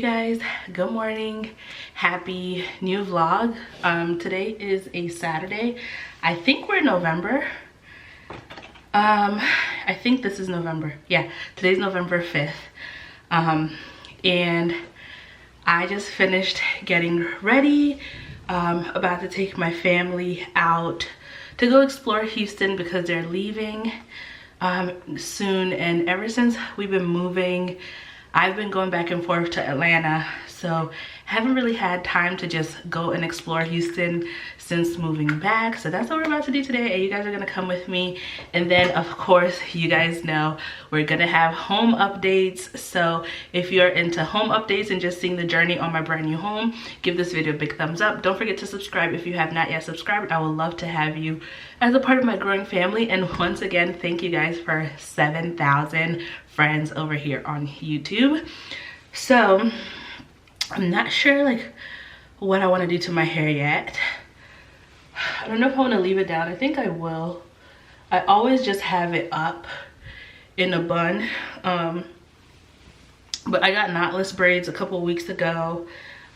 guys, good morning. Happy new vlog. Today is a Saturday. I think we're in November. I think this is November. Yeah, today's November 5th. And I just finished getting ready. About to take my family out to go explore Houston because they're leaving soon. And ever since we've been moving, I've been going back and forth to Atlanta, so haven't really had time to just go and explore Houston since moving back. So that's what we're about to do today, and you guys are gonna come with me. And then of course, you guys know we're gonna have home updates. So if you're into home updates and just seeing the journey on my brand new home, give this video a big thumbs up. Don't forget to subscribe if you have not yet subscribed. I would love to have you as a part of my growing family. And once again, thank you guys for 7,000 friends over here on YouTube. So I'm not sure like what I want to do to my hair yet. I don't know if I want to leave it down. I think I will. I always just have it up in a bun, but I got knotless braids a couple weeks ago,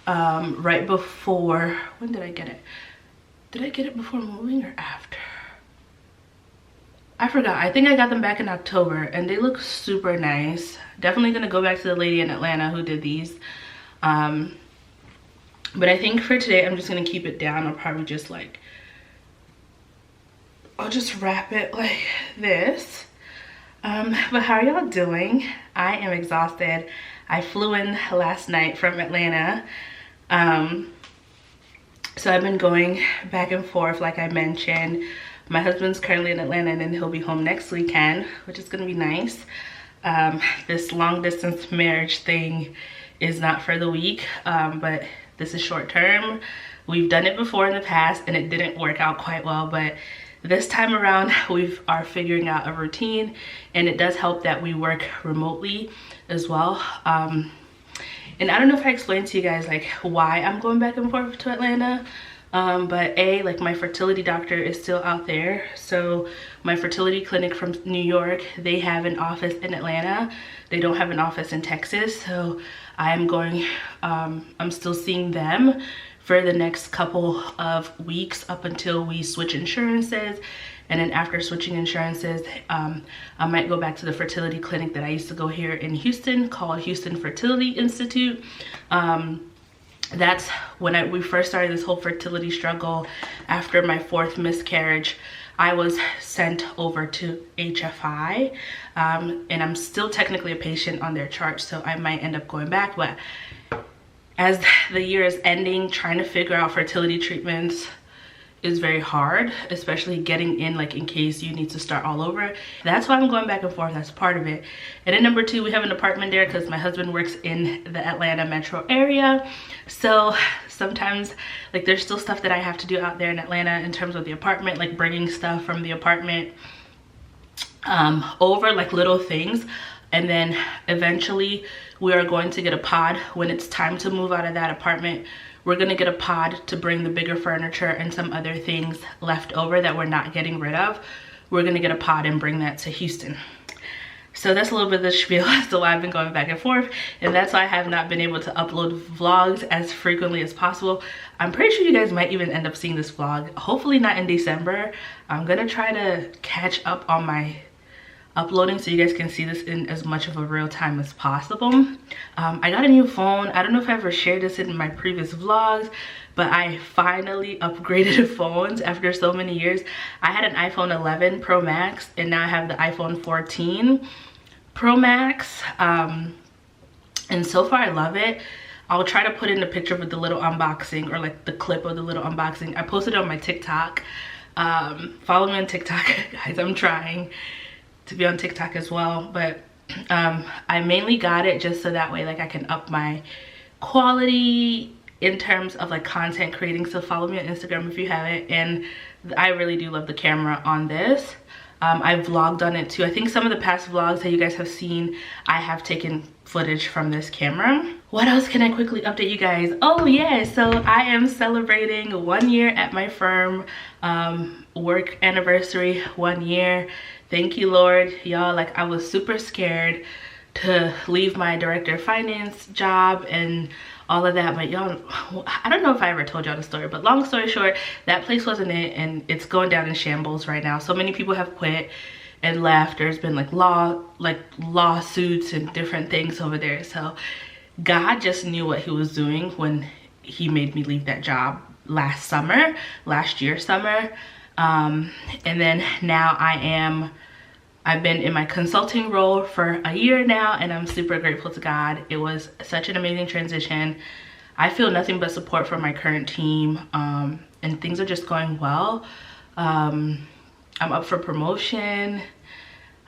right before, when did I get it? Did I get it before moving or after? I forgot. I think I got them back in October and they look super nice. Definitely gonna go back to the lady in Atlanta who did these. But I think for today I'm just gonna keep it down. I'll probably just like, I'll just wrap it like this. But how are y'all doing? I am exhausted. I flew in last night from Atlanta. So I've been going back and forth like I mentioned. My husband's currently in Atlanta and then he'll be home next weekend, which is gonna be nice. This long distance marriage thing is not for the weak, but this is short term. We've done it before in the past and it didn't work out quite well, but this time around we are figuring out a routine, and it does help that we work remotely as well. And I don't know if I explained to you guys like why I'm going back and forth to Atlanta. But like my fertility doctor is still out there. So my fertility clinic from New York, they have an office in Atlanta. They don't have an office in Texas. So I'm going, I'm still seeing them for the next couple of weeks up until we switch insurances. And then after switching insurances, I might go back to the fertility clinic that I used to go here in Houston called Houston Fertility Institute. That's when we first started this whole fertility struggle. After my 4th miscarriage, I was sent over to HFI, and I'm still technically a patient on their chart, so I might end up going back. But as the year is ending, trying to figure out fertility treatments is very hard, especially getting in like in case you need to start all over. That's why I'm going back and forth. That's part of it. And then number 2, we have an apartment there because my husband works in the Atlanta metro area. So sometimes like there's still stuff that I have to do out there in Atlanta in terms of the apartment, like bringing stuff from the apartment over, like little things. And then eventually we are going to get a pod when it's time to move out of that apartment. We're gonna get a pod to bring the bigger furniture and some other things left over that we're not getting rid of. We're gonna get a pod and bring that to Houston. So that's a little bit of the spiel as to why I've been going back and forth, and that's why I have not been able to upload vlogs as frequently as possible. I'm pretty sure you guys might even end up seeing this vlog, hopefully not in December. I'm gonna try to catch up on my uploading so you guys can see this in as much of a real time as possible. I got a new phone. I don't know if I ever shared this in my previous vlogs, but I finally upgraded phones after so many years. I had an iPhone 11 Pro Max and now I have the iPhone 14 Pro Max, and so far I love it. I'll try to put in a picture with the little unboxing or like the clip of the little unboxing. I posted it on my TikTok. Follow me on TikTok, guys. I'm trying to be on TikTok as well, but I mainly got it just so that way like I can up my quality in terms of like content creating. So follow me on Instagram if you haven't, and I really do love the camera on this. I vlogged on it too. I think some of the past vlogs that you guys have seen, I have taken footage from this camera. What else can I quickly update you guys? Oh yeah, so I am celebrating 1 year at my firm, work anniversary, 1 year. Thank you, Lord. Y'all, like I was super scared to leave my director of finance job and all of that. But y'all, I don't know if I ever told y'all the story, but long story short, that place wasn't it, and it's going down in shambles right now. So many people have quit and left. There's been like lawsuits and different things over there. So God just knew what he was doing when he made me leave that job last year summer. And then now I've been in my consulting role for a year now, and I'm super grateful to God. It was such an amazing transition. I feel nothing but support from my current team, and things are just going well. I'm up for promotion,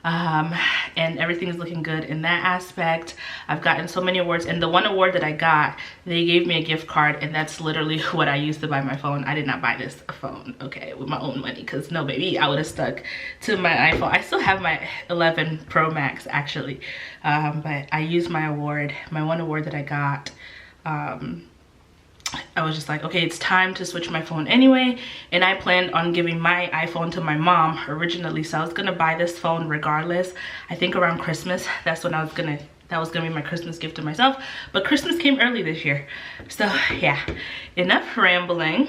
and everything is looking good in that aspect. I've gotten so many awards, and the one award that I got, they gave me a gift card, and that's literally what I used to buy my phone. I did not buy this phone, okay, with my own money, because no baby, I would have stuck to my iPhone. I still have my 11 Pro Max actually, but I used my award, my one award that I got. I was just like, okay, it's time to switch my phone anyway, and I planned on giving my iPhone to my mom originally, so I was gonna buy this phone regardless. I think around Christmas, that's when that was gonna be my Christmas gift to myself, but Christmas came early this year. So yeah, enough rambling.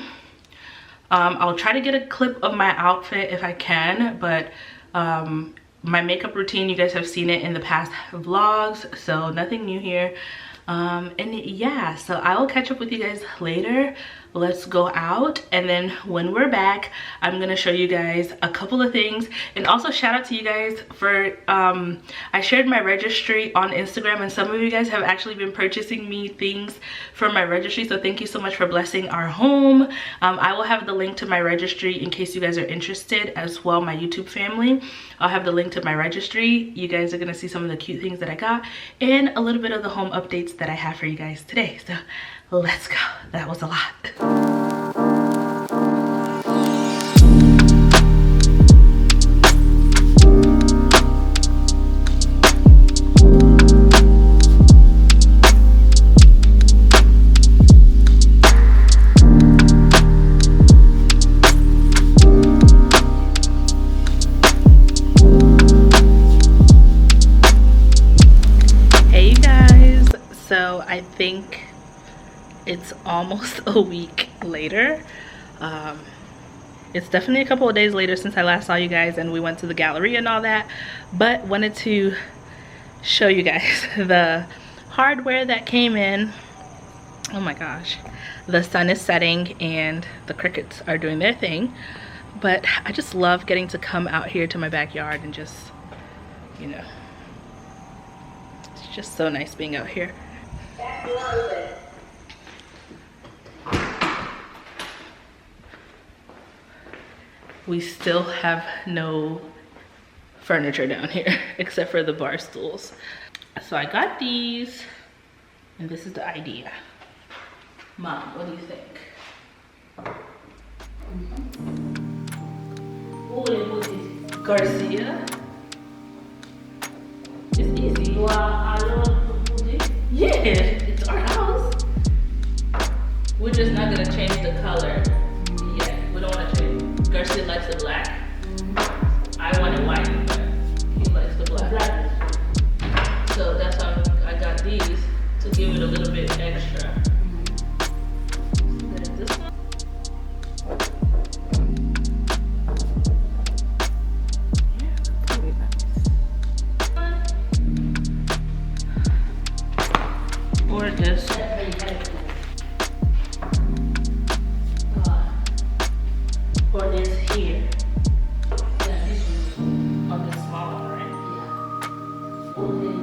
I'll try to get a clip of my outfit if I can, but my makeup routine, you guys have seen it in the past vlogs, so nothing new here. And yeah, so I will catch up with you guys later. Let's go out, and then when we're back, I'm gonna show you guys a couple of things. And also shout out to you guys for I shared my registry on Instagram, and some of you guys have actually been purchasing me things from my registry, so thank you so much for blessing our home. I will have the link to my registry in case you guys are interested as well. My YouTube family, I'll have the link to my registry. You guys are gonna see some of the cute things that I got and a little bit of the home updates that I have for you guys today. So let's go. That was a lot. Hey you guys, so I think it's almost a week later. It's definitely a couple of days later since I last saw you guys and we went to the gallery and all that, but wanted to show you guys the hardware that came in. Oh my gosh, the sun is setting and the crickets are doing their thing, but I just love getting to come out here to my backyard and just, you know, it's just so nice being out here. We still have no furniture down here except for the bar stools. So I got these, and this is the idea. Mom, what do you think? Oh, Garcia. It's easy. Yeah, it's our house. We're just not gonna change the color. Yeah, we don't want to change. Garcia likes the black. I want it white, but he likes the black. So that's why I got these to give it a little bit extra. Then this one. Yeah, that's really nice. Or this. Or this here. Yeah, this one. On the small one, right? Yeah. Okay.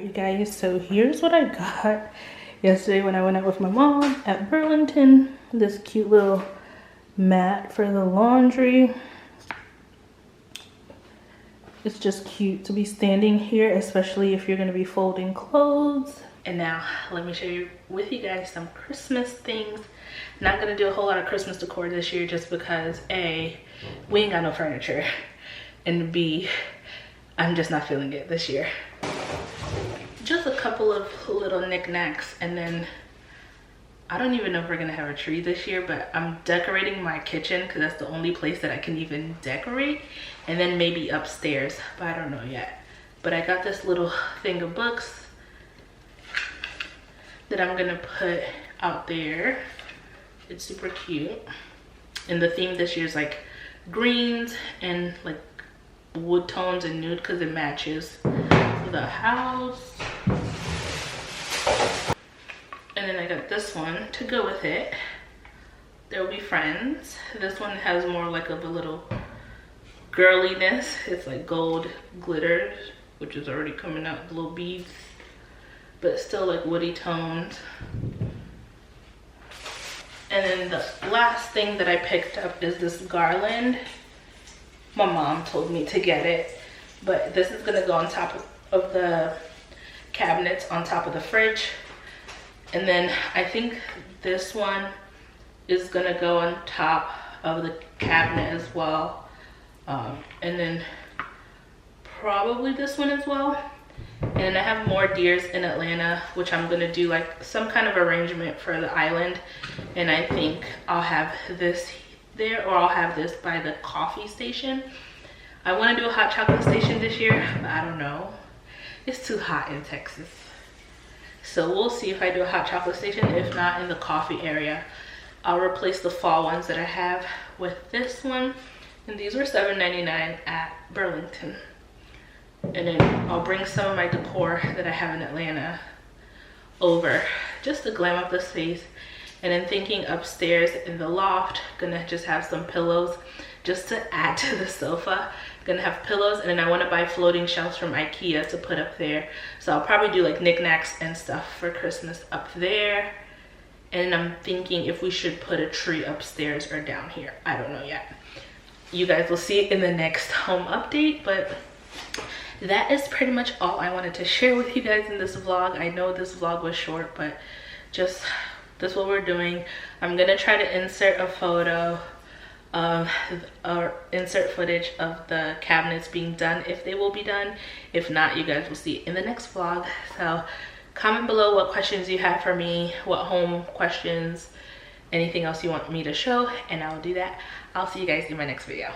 Alright, you guys, so here's what I got yesterday when I went out with my mom at Burlington. This cute little mat for the laundry. It's just cute to be standing here, especially if you're going to be folding clothes. And now let me share with you guys some Christmas things. Not going to do a whole lot of Christmas decor this year just because A, we ain't got no furniture, and B, I'm just not feeling it this year. Just a couple of little knickknacks, and then I don't even know if we're gonna have a tree this year, but I'm decorating my kitchen because that's the only place that I can even decorate, and then maybe upstairs, but I don't know yet. But I got this little thing of books that I'm gonna put out there. It's super cute, and the theme this year is like greens and like wood tones and nude because it matches the house. And then I got this one to go with it. There will be friends. This one has more like of a little girliness. It's like gold glitters, which is already coming out, little beads, but still like woody tones. And then the last thing that I picked up is this garland. My mom told me to get it, but this is gonna go on top of the cabinets on top of the fridge. And then I think this one is gonna go on top of the cabinet as well. And then probably this one as well. And I have more deers in Atlanta, which I'm gonna do like some kind of arrangement for the island. And I think I'll have this there, or I'll have this by the coffee station. I want to do a hot chocolate station this year, but I don't know. It's too hot in Texas. So we'll see if I do a hot chocolate station. If not, in the coffee area. I'll replace the fall ones that I have with this one. And these were $7.99 at Burlington. And then I'll bring some of my decor that I have in Atlanta over just to glam up the space. And then thinking upstairs in the loft, gonna just have some pillows just to add to the sofa. Gonna have pillows, and then I want to buy floating shelves from IKEA to put up there. So I'll probably do like knickknacks and stuff for Christmas up there. And I'm thinking if we should put a tree upstairs or down here. I don't know yet. You guys will see it in the next home update, but that is pretty much all I wanted to share with you guys in this vlog. I know this vlog was short, but just this is what we're doing. I'm gonna try to insert a photo of, or insert footage of the cabinets being done, if they will be done. If not, you guys will see it in the next vlog. So comment below what questions you have for me, what home questions, anything else you want me to show, and I'll do that. I'll see you guys in my next video.